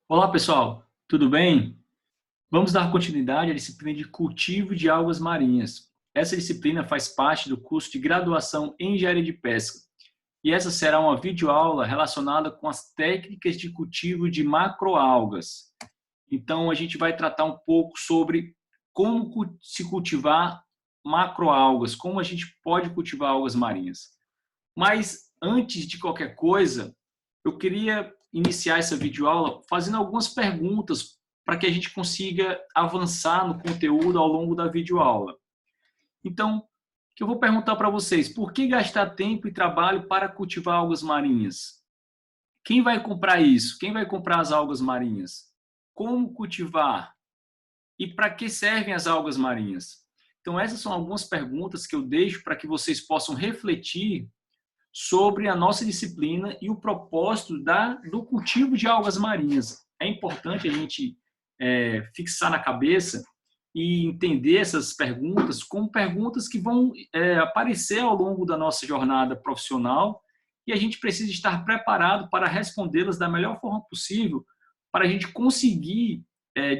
Olá, pessoal, tudo bem? Vamos dar continuidade à disciplina de cultivo de algas marinhas. Essa disciplina faz parte do curso de graduação em engenharia de pesca e essa será uma videoaula relacionada com as técnicas de cultivo de macroalgas. Então, a gente vai tratar um pouco sobre como se cultivar macroalgas, como a gente pode cultivar algas marinhas. Mas, antes de qualquer coisa, eu queria iniciar essa videoaula fazendo algumas perguntas para que a gente consiga avançar no conteúdo ao longo da videoaula. Então, o que eu vou perguntar para vocês: por que gastar tempo e trabalho para cultivar algas marinhas? Quem vai comprar isso? Quem vai comprar as algas marinhas? Como cultivar? E para que servem as algas marinhas? Então, essas são algumas perguntas que eu deixo para que vocês possam refletir sobre a nossa disciplina e o propósito do cultivo de algas marinhas. É importante a gente fixar na cabeça e entender essas perguntas como perguntas que vão aparecer ao longo da nossa jornada profissional e a gente precisa estar preparado para respondê-las da melhor forma possível para a gente conseguir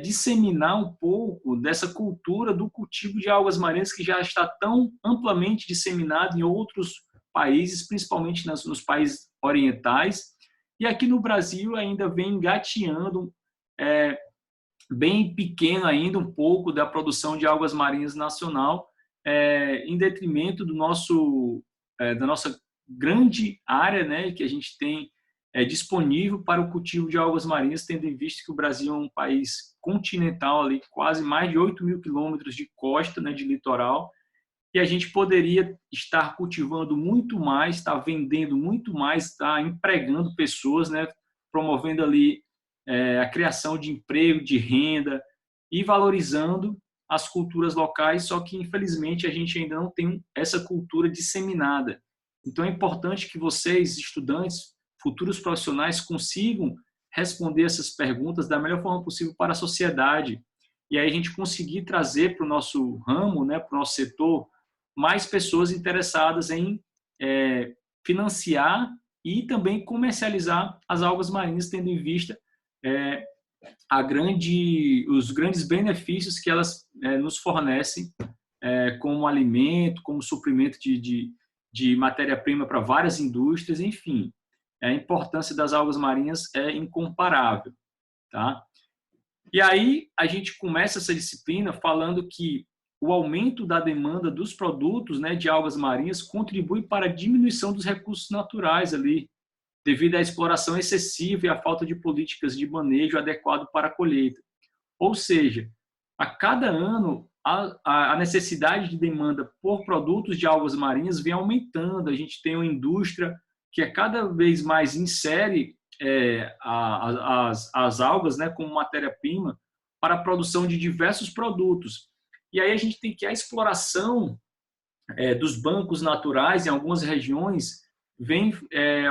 disseminar um pouco dessa cultura do cultivo de algas marinhas que já está tão amplamente disseminado em outros países, principalmente nos países orientais, e aqui no Brasil ainda vem engateando, bem pequeno ainda um pouco da produção de algas marinhas nacional, em detrimento da nossa grande área, né, que a gente tem disponível para o cultivo de algas marinhas, tendo em vista que o Brasil é um país continental, ali, quase mais de 8 mil quilômetros de costa, né, de litoral, e a gente poderia estar cultivando muito mais, estar vendendo muito mais, estar empregando pessoas, né, promovendo ali a criação de emprego, de renda e valorizando as culturas locais, só que infelizmente a gente ainda não tem essa cultura disseminada. Então é importante que vocês, estudantes, futuros profissionais, consigam responder essas perguntas da melhor forma possível para a sociedade. E aí a gente conseguir trazer para o nosso ramo, né, para o nosso setor, mais pessoas interessadas em financiar e também comercializar as algas marinhas, tendo em vista é, os grandes benefícios que elas nos fornecem como alimento, como suprimento de matéria-prima para várias indústrias, enfim. A importância das algas marinhas é incomparável. Tá? E aí a gente começa essa disciplina falando que o aumento da demanda dos produtos, né, de algas marinhas contribui para a diminuição dos recursos naturais ali, devido à exploração excessiva e à falta de políticas de manejo adequado para a colheita. Ou seja, a cada ano a necessidade de demanda por produtos de algas marinhas vem aumentando. A gente tem uma indústria que cada vez mais insere as algas, né, como matéria-prima para a produção de diversos produtos. E aí a gente tem que a exploração dos bancos naturais em algumas regiões vem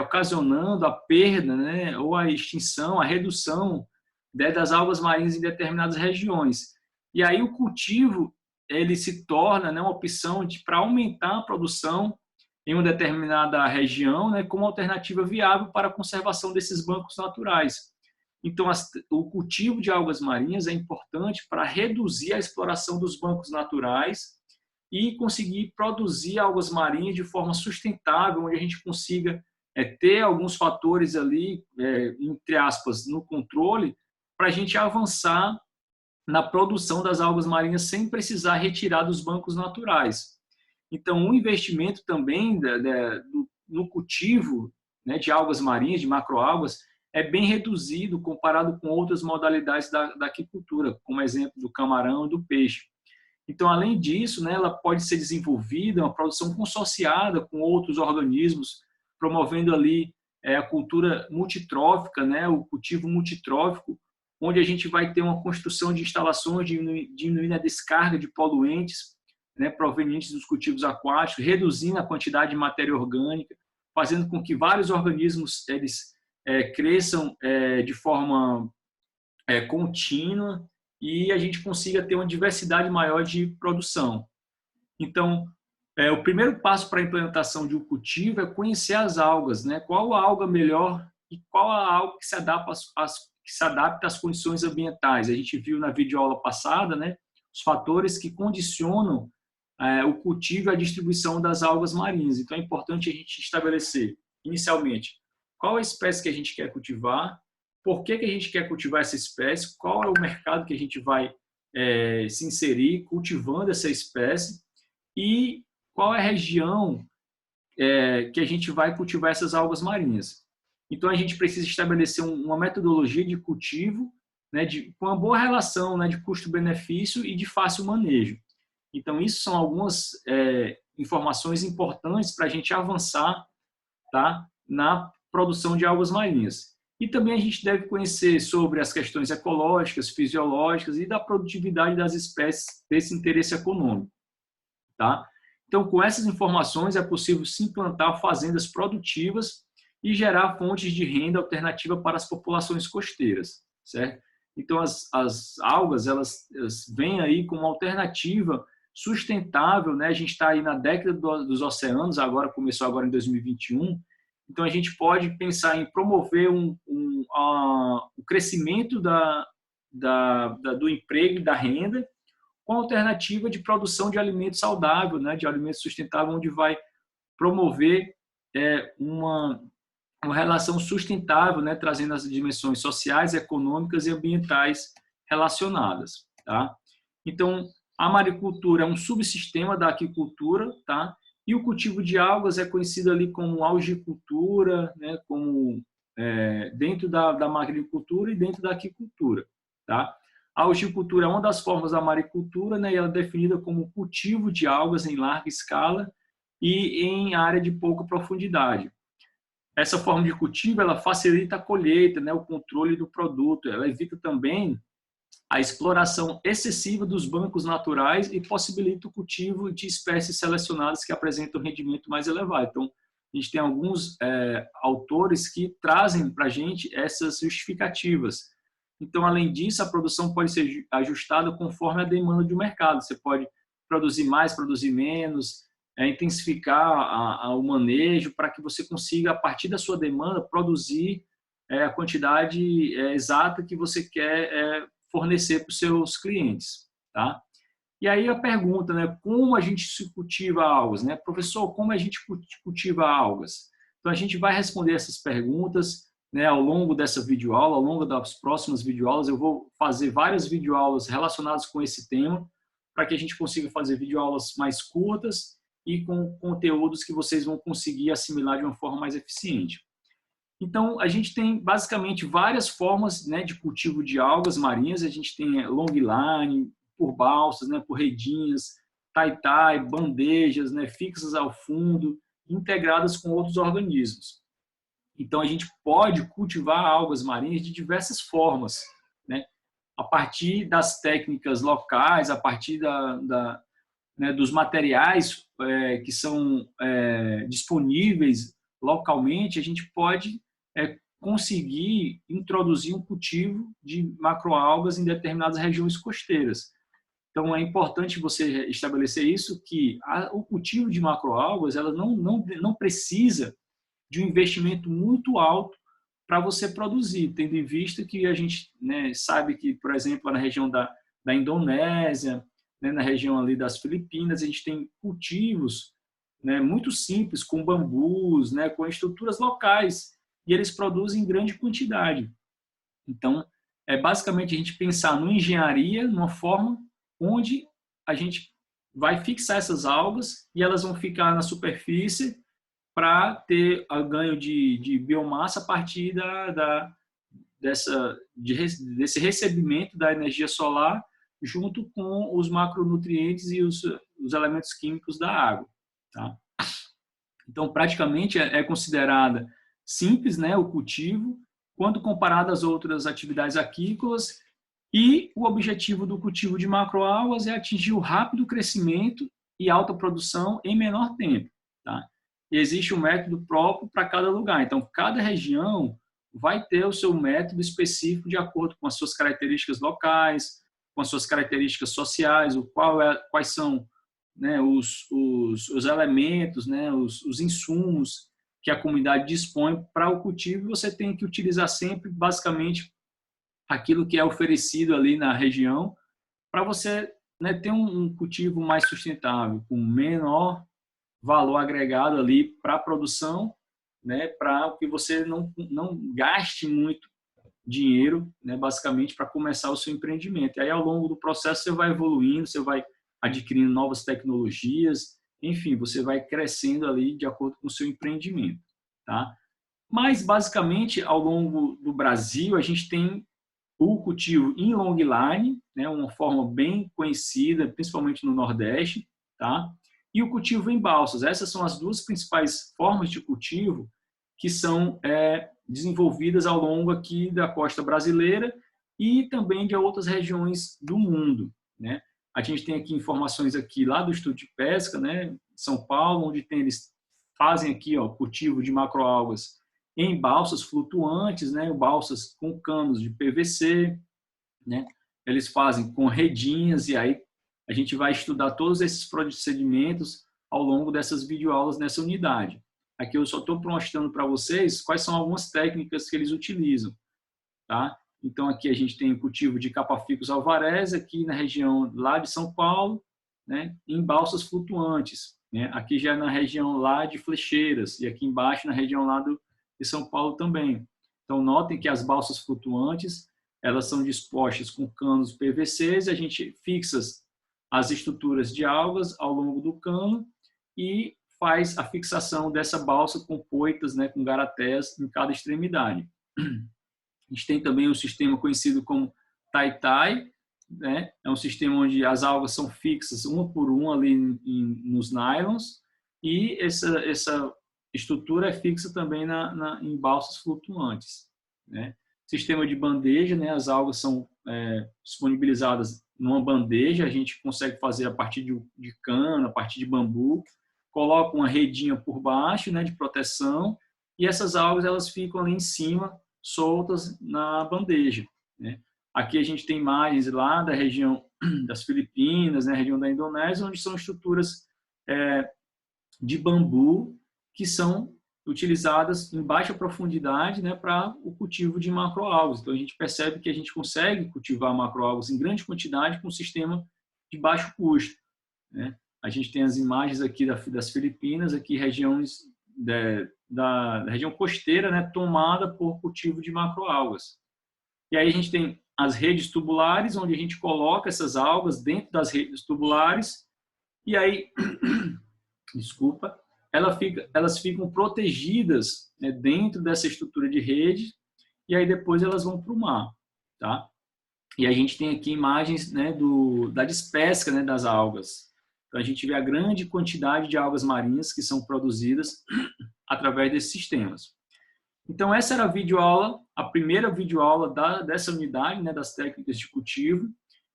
ocasionando a perda, né, ou a extinção, a redução, né, das algas marinhas em determinadas regiões. E aí o cultivo ele se torna, né, uma opção para aumentar a produção em uma determinada região, né, como alternativa viável para a conservação desses bancos naturais. Então, o cultivo de algas marinhas é importante para reduzir a exploração dos bancos naturais e conseguir produzir algas marinhas de forma sustentável, onde a gente consiga ter alguns fatores ali, entre aspas, no controle, para a gente avançar na produção das algas marinhas sem precisar retirar dos bancos naturais. Então, o investimento também no cultivo, né, de algas marinhas, de macroalgas, é bem reduzido comparado com outras modalidades da aquicultura, como exemplo do camarão e do peixe. Então, além disso, né, ela pode ser desenvolvida, uma produção consorciada com outros organismos, promovendo ali a cultura multitrófica, né, o cultivo multitrófico, onde a gente vai ter uma construção de instalações diminuindo a descarga de poluentes, né, provenientes dos cultivos aquáticos, reduzindo a quantidade de matéria orgânica, fazendo com que vários organismos cresçam de forma contínua e a gente consiga ter uma diversidade maior de produção. Então, o primeiro passo para a implementação de um cultivo é conhecer as algas, né? Qual a alga melhor e qual a alga que se adapta que se adapta às condições ambientais. A gente viu na videoaula passada, né, os fatores que condicionam o cultivo e a distribuição das algas marinhas. Então, é importante a gente estabelecer, inicialmente, qual a espécie que a gente quer cultivar, por que a gente quer cultivar essa espécie, qual é o mercado que a gente vai se inserir cultivando essa espécie e qual é a região que a gente vai cultivar essas algas marinhas. Então, a gente precisa estabelecer uma metodologia de cultivo, né, com uma boa relação, né, de custo-benefício e de fácil manejo. Então, isso são algumas informações importantes para a gente avançar, tá, na produção de algas marinhas. E também a gente deve conhecer sobre as questões ecológicas, fisiológicas e da produtividade das espécies desse interesse econômico. Tá? Então, com essas informações, é possível se implantar fazendas produtivas e gerar fontes de renda alternativa para as populações costeiras, certo? Então, as algas, elas vêm aí como alternativa sustentável, né? A gente está aí na década dos oceanos, começou agora em 2021, então a gente pode pensar em promover o crescimento do emprego e da renda, com alternativa de produção de alimento saudável, né, de alimento sustentável, onde vai promover uma relação sustentável, né, trazendo as dimensões sociais, econômicas e ambientais relacionadas. Tá? Então, a maricultura é um subsistema da aquicultura, tá? E o cultivo de algas é conhecido ali como algicultura, né, como dentro da maricultura e dentro da aquicultura. Tá? A algicultura é uma das formas da maricultura, né, e ela é definida como cultivo de algas em larga escala e em área de pouca profundidade. Essa forma de cultivo ela facilita a colheita, né, o controle do produto, ela evita também a exploração excessiva dos bancos naturais e possibilita o cultivo de espécies selecionadas que apresentam rendimento mais elevado. Então, a gente tem alguns autores que trazem para a gente essas justificativas. Então, além disso, a produção pode ser ajustada conforme a demanda do mercado. Você pode produzir mais, produzir menos, intensificar o manejo para que você consiga, a partir da sua demanda, produzir a quantidade exata que você quer fornecer para os seus clientes. Tá? E aí a pergunta, né, como a gente se cultiva algas? Né? Professor, como a gente cultiva algas? Então, a gente vai responder essas perguntas, né, ao longo dessa videoaula, ao longo das próximas videoaulas. Eu vou fazer várias videoaulas relacionadas com esse tema, para que a gente consiga fazer videoaulas mais curtas e com conteúdos que vocês vão conseguir assimilar de uma forma mais eficiente. Então, a gente tem basicamente várias formas, né, de cultivo de algas marinhas. A gente tem longline, por balsas, né, por redinhas, tai-tai, bandejas, né, fixas ao fundo, integradas com outros organismos. Então, a gente pode cultivar algas marinhas de diversas formas, né, a partir das técnicas locais, a partir né, dos materiais que são disponíveis localmente. A gente pode conseguir introduzir um cultivo de macroalgas em determinadas regiões costeiras. Então, é importante você estabelecer isso, que o cultivo de macroalgas ela não precisa de um investimento muito alto para você produzir, tendo em vista que a gente, né, sabe que, por exemplo, na região da Indonésia, né, na região ali das Filipinas, a gente tem cultivos, né, muito simples, com bambus, né, com estruturas locais, e eles produzem em grande quantidade. Então, basicamente a gente pensar numa engenharia, numa forma onde a gente vai fixar essas algas e elas vão ficar na superfície para ter o ganho de biomassa a partir desse recebimento da energia solar junto com os macronutrientes e os elementos químicos da água. Tá? Então, praticamente é considerada simples, né, o cultivo, quando comparado às outras atividades aquícolas, e o objetivo do cultivo de macroalgas é atingir o rápido crescimento e alta produção em menor tempo. Tá? E existe um método próprio para cada lugar. Então, cada região vai ter o seu método específico de acordo com as suas características locais, com as suas características sociais, quais são, né, os elementos, né, os insumos que a comunidade dispõe para o cultivo. Você tem que utilizar sempre, basicamente, aquilo que é oferecido ali na região para você, né, ter um cultivo mais sustentável, com menor valor agregado ali para a produção, né, para que você não gaste muito dinheiro, né, basicamente, para começar o seu empreendimento. E aí, ao longo do processo, você vai evoluindo, você vai adquirindo novas tecnologias, enfim, você vai crescendo ali de acordo com o seu empreendimento, tá? Mas, basicamente, ao longo do Brasil, a gente tem o cultivo em longline, né, uma forma bem conhecida, principalmente no Nordeste, tá? E o cultivo em balsas. Essas são as duas principais formas de cultivo que são desenvolvidas ao longo aqui da costa brasileira e também de outras regiões do mundo, né? A gente tem aqui informações aqui lá do Estudo de Pesca, né, São Paulo, onde eles fazem aqui, ó, cultivo de macroalgas em balsas flutuantes, né, balsas com canos de PVC, né? Eles fazem com redinhas e aí a gente vai estudar todos esses procedimentos ao longo dessas videoaulas nessa unidade. Aqui eu só estou mostrando para vocês quais são algumas técnicas que eles utilizam, tá? Então aqui a gente tem o cultivo de Capaficus alvarez aqui na região lá de São Paulo, né, em balsas flutuantes, né? Aqui já é na região lá de Flecheiras e aqui embaixo na região lá de São Paulo também. Então notem que as balsas flutuantes, elas são dispostas com canos PVCs, a gente fixa as estruturas de algas ao longo do cano e faz a fixação dessa balsa com poitas, né, com garatés em cada extremidade. A gente tem também um sistema conhecido como tie-tie, né? É um sistema onde as algas são fixas uma por uma ali nos nylons e essa estrutura é fixa também em balsas flutuantes, né? Sistema de bandeja, né? As algas são disponibilizadas numa bandeja, a gente consegue fazer a partir de cana, a partir de bambu, coloca uma redinha por baixo, né, de proteção, e essas algas elas ficam ali em cima, soltas na bandeja, né? Aqui a gente tem imagens lá da região das Filipinas, né, região da Indonésia, onde são estruturas de bambu que são utilizadas em baixa profundidade, né, para o cultivo de macroalgas. Então a gente percebe que a gente consegue cultivar macroalgas em grande quantidade com um sistema de baixo custo, né? A gente tem as imagens aqui das Filipinas, aqui regiões da região costeira, né, tomada por cultivo de macroalgas. E aí a gente tem as redes tubulares, onde a gente coloca essas algas dentro das redes tubulares, e aí, desculpa, elas ficam protegidas, né, dentro dessa estrutura de rede, e aí depois elas vão para o mar, tá? E a gente tem aqui imagens, né, da despesca, né, das algas. Então, a gente vê a grande quantidade de algas marinhas que são produzidas através desses sistemas. Então, essa era a videoaula, a primeira videoaula dessa unidade, né, das técnicas de cultivo.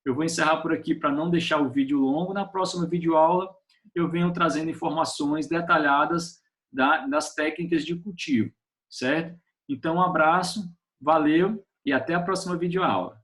Eu vou encerrar por aqui para não deixar o vídeo longo. Na próxima videoaula, eu venho trazendo informações detalhadas das técnicas de cultivo, certo? Então, um abraço, valeu e até a próxima videoaula.